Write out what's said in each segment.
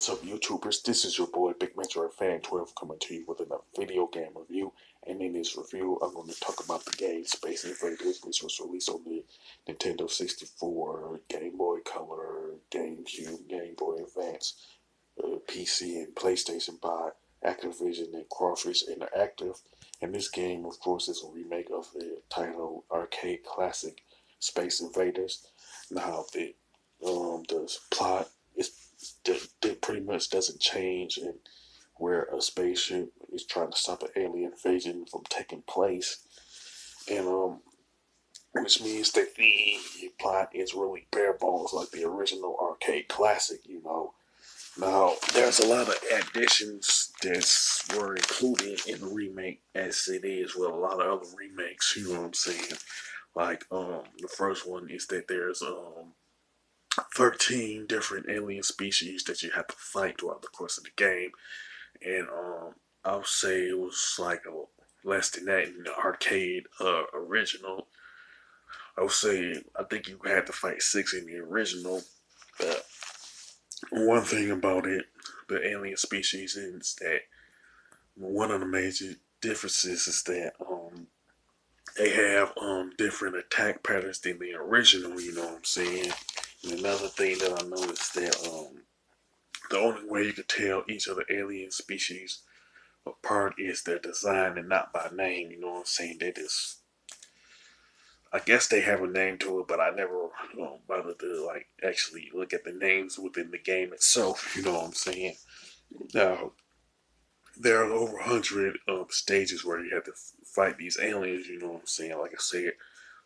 What's up, YouTubers? This is your boy Big Metro Fan 12 coming to you with another video game review. And in this review, I'm going to talk about the game Space Invaders, which was released on the Nintendo 64, Game Boy Color, GameCube, Game Boy Advance, PC, and PlayStation by Activision and Crawfish Interactive. And this game, of course, is a remake of the titled arcade classic Space Invaders. Now, the plot is that pretty much doesn't change, and where a spaceship is trying to stop an alien invasion from taking place, and which means that the plot is really bare bones like the original arcade classic. Now there's a lot of additions that were included in the remake, as it is with a lot of other remakes. You know what I'm saying? Like the first one is that there's 13 different alien species that you have to fight throughout the course of the game. And I would say it was like less than that in the arcade original. I would say I think you had to fight 6 in the original. But one thing about it, the alien species, is that one of the major differences is that they have different attack patterns than the original. You know what I'm saying? And another thing that I noticed that the only way you could tell each of the alien species apart is their design and not by name. You know what I'm saying? They just, I guess they have a name to it, but I never bothered to like actually look at the names within the game itself. You know what I'm saying? Now there are over 100 stages where you have to fight these aliens. You know what I'm saying? Like I said,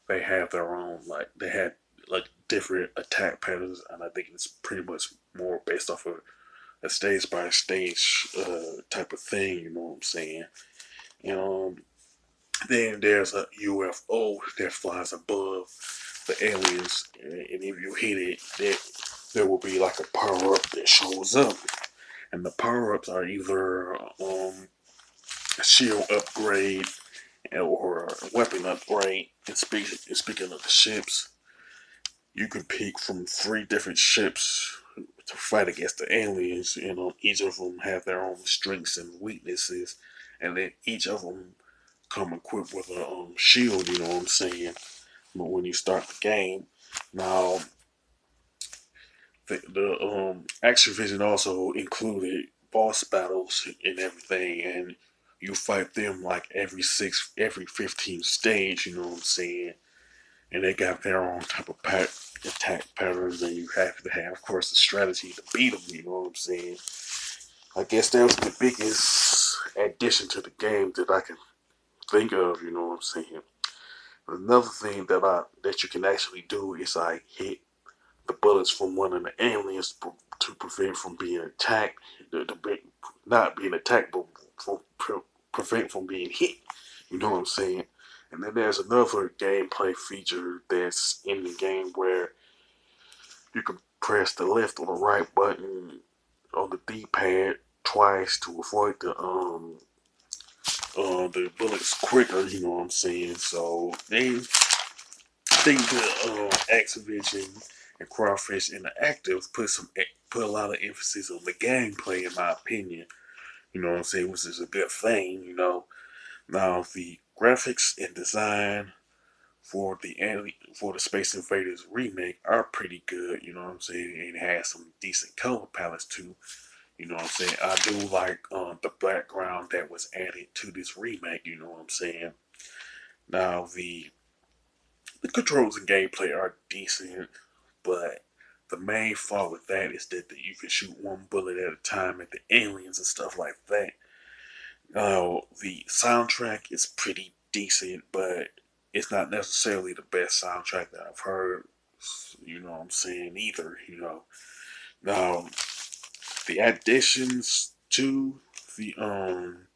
they have their own, like they had like different attack patterns, and I think it's pretty much more based off of a stage by stage type of thing. You know what I'm saying? And then there's a UFO that flies above the aliens, and if you hit it, there will be like a power up that shows up, and the power ups are either a shield upgrade or a weapon upgrade. And speaking of the ships, you can pick from 3 different ships to fight against the aliens. You know, each of them have their own strengths and weaknesses, and then each of them come equipped with a shield. You know what I'm saying? But when you start the game, now the Activision also included boss battles and everything, and you fight them like every 15 stage. You know what I'm saying? And they got their own type of attack patterns, and you have to have, of course, the strategy to beat them. You know what I'm saying? I guess that was the biggest addition to the game that I can think of. You know what I'm saying? Another thing that you can actually do is like hit the bullets from one of the aliens to prevent from being attacked, not being attacked, but prevent from being hit. You know what I'm saying? And then there's another gameplay feature that's in the game where you can press the left or the right button on the D-pad twice to avoid the bullets quicker. You know what I'm saying? So they think the Activision and Crawfish Interactive put a lot of emphasis on the gameplay, in my opinion. You know what I'm saying? Which is a good thing. Now the graphics and design for the Space Invaders remake are pretty good. You know what I'm saying? It has some decent color palettes too. You know what I'm saying? I do like the background that was added to this remake. You know what I'm saying? Now the controls and gameplay are decent, but the main fault with that is that you can shoot one bullet at a time at the aliens and stuff like that. Now, the soundtrack is pretty decent, but it's not necessarily the best soundtrack that I've heard. You know what I'm saying? Either. Now, the additions the um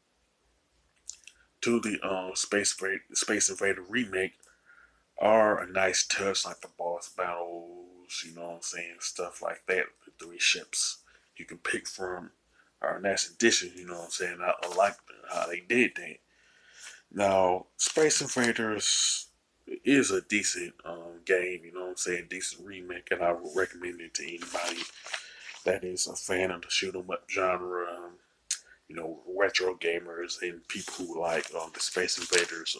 to the Space Invader remake are a nice touch, like the boss battles, you know what I'm saying, stuff like that. The 3 ships you can pick from are a nice addition, you know what I'm saying. I like how they did that. Now, Space Invaders is a decent game, you know what I'm saying, decent remake, and I would recommend it to anybody that is a fan of the shoot 'em up genre. Retro gamers and people who like the Space Invaders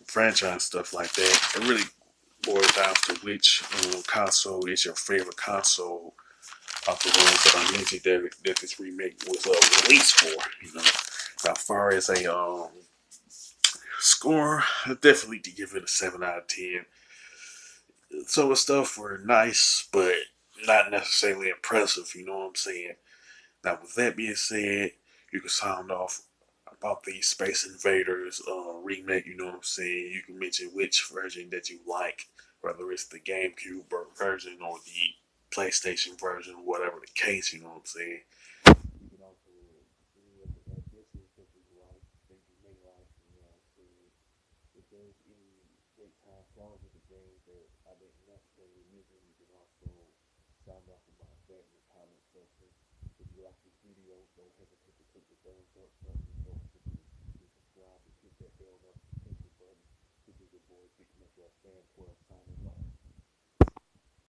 franchise stuff like that. It really boils down to which console is your favorite console of the ones that I mentioned that this remake was released for. Now, as far as a score, I definitely give it a 7 out of 10. Some of the stuff were nice, but not necessarily impressive. You know what I'm saying? Now, with that being said, you can sound off about the Space Invaders remake. You know what I'm saying? You can mention which version that you like, whether it's the GameCube version or the PlayStation version, whatever the case. You know what I'm saying? You can also look at additions that you like, things you may like. You know what I'm saying? If there's any great time flaws with the game that I didn't necessarily mention, you can also sound off about that in the comment section. If you like this video, don't hesitate to click the thumbs up button. Don't forget to subscribe and hit that bell notification button. This is your boy Big Metro Fan 12 signing